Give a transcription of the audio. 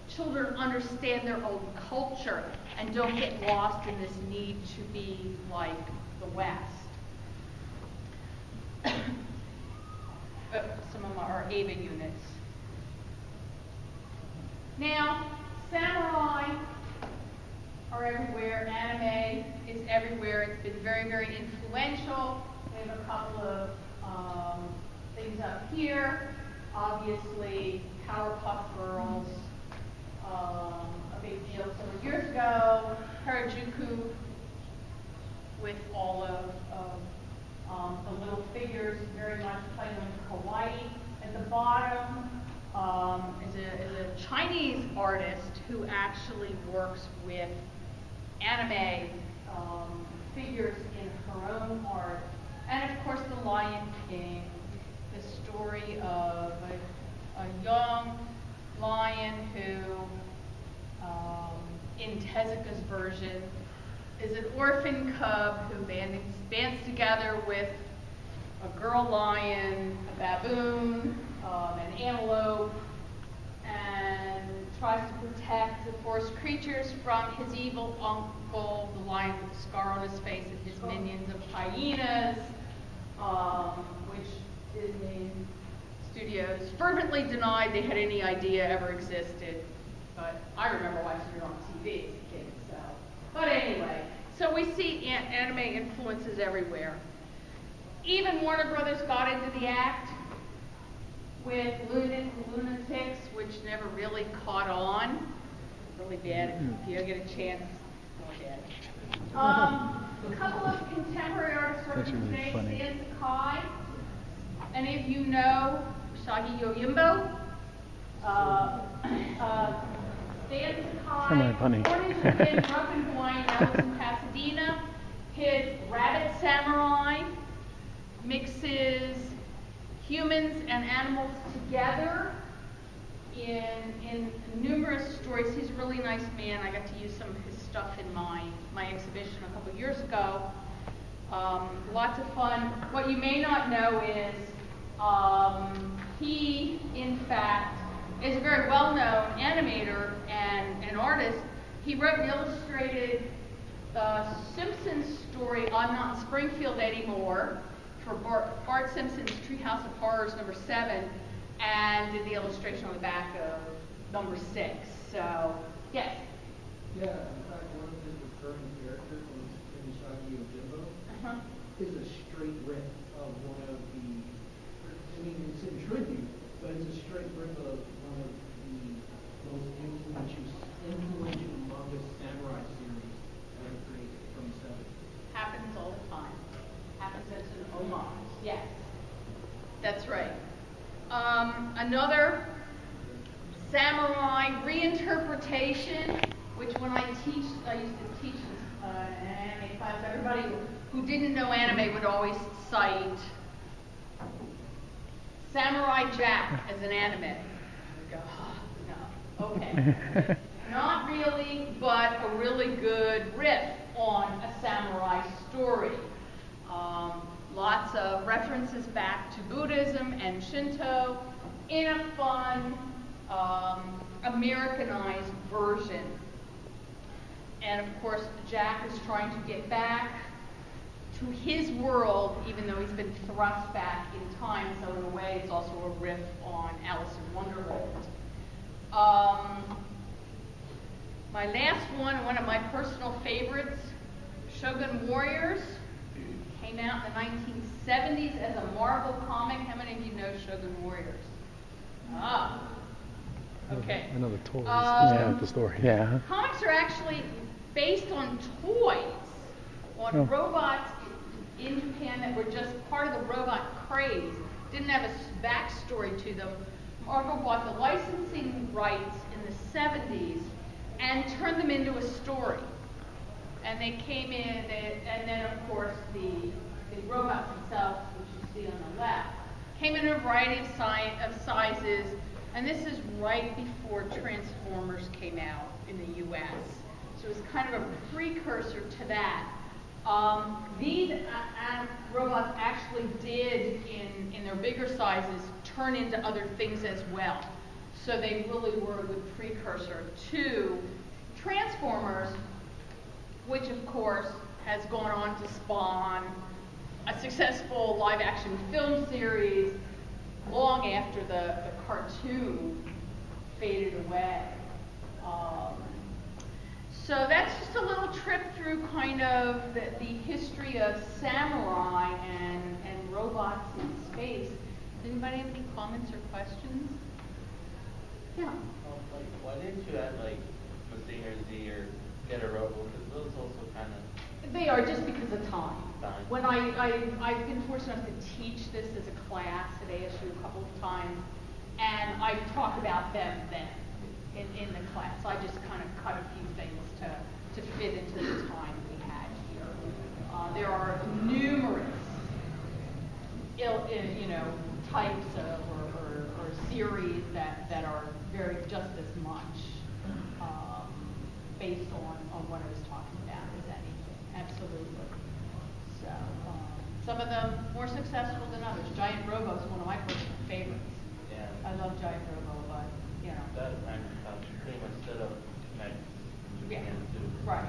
children understand their own culture and don't get lost in this need to be like the West. Some of them are AVA units. Now, samurai are everywhere. Anime is everywhere. It's been very, very influential. We have a couple of things up here. Obviously, Powerpuff Girls, a big deal several years ago. Harajuku, with all of the little figures, very much playing with kawaii. At the bottom is a Chinese artist who actually works with anime figures in her own art. And of course, The Lion King, the story of a young lion who, in Tezuka's version, is an orphan cub who bands together with a girl lion, a baboon, an antelope, and tries to protect the forest creatures from his evil uncle, the lion with the scar on his face, and his minions of hyenas, which Disney Studios fervently denied they had any idea ever existed. But I remember watching it on TV as a kid. So, but anyway, so we see anime influences everywhere. Even Warner Brothers got into the act with Lunatics, which never really caught on. Really bad. If you get a chance, go ahead. A couple of contemporary artists working today, Stan Sakai. Any of you know Shagi Yoyimbo? Stan Sakai, born in Japan, grew up in Hawaii, now lives in Pasadena. His Rabbit Samurai mixes humans and animals together in numerous stories. He's a really nice man. I got to use some of his stuff in my exhibition a couple years ago. Lots of fun. What you may not know is he, in fact, is a very well-known animator and an artist. He wrote and illustrated the Simpsons story I'm Not in Springfield Anymore for Bart Simpson's Treehouse of Horrors #7, and did the illustration on the back of #6. So, yes? Yeah, in fact, one of his recurring characters in Shagi Yojimbo is a straight rip of one of the, I mean, it's in tribute, but it's a straight rip of one of the most influential manga samurai series ever created from the 70s. Happens all the time. Happens as an homage. Yes, that's right. Another samurai reinterpretation, which when I used to teach an anime class, everybody who didn't know anime would always cite Samurai Jack as an anime. I'd go, oh, no, okay. Not really, but a really good riff on a samurai story. Lots of references back to Buddhism and Shinto in a fun, Americanized version. And of course, Jack is trying to get back to his world, even though he's been thrust back in time. So in a way, it's also a riff on Alice in Wonderland. My last one of my personal favorites, Shogun Warriors, came out in the 1970s as a Marvel comic. How many of you know Shogun Warriors? Ah, okay. I know the toys. Yeah, the story. Yeah. Comics are actually based on toys, on robots in Japan that were just part of the robot craze. Didn't have a backstory to them. Marvel bought the licensing rights in the 70s and turned them into a story. And they came in, and then of course the robots themselves, which you see on the left, came in a variety of sizes, and this is right before Transformers came out in the US. So it was kind of a precursor to that. These robots actually did, in their bigger sizes, turn into other things as well. So they really were the precursor to Transformers, which of course has gone on to spawn a successful live-action film series long after the cartoon faded away. So that's just a little trip through kind of the history of samurai and robots in space. Does anybody have any comments or questions? Yeah. Like, why didn't you add like mythicized or get a robo? Because those also kind of. They are just because of time. Time. When I've been fortunate enough to teach this as a class at ASU a couple of times, and I talk about them then in the class. I just kind of cut a few things to fit into the time we had here. There are numerous types of or series that are very just as much based on what I was talking about as anything. Absolutely. So some of them more successful than others. Giant Robo is one of my personal favorites. Yeah. I love Giant Robo, but you know. That pretty much set up next. Yeah. Too. Right.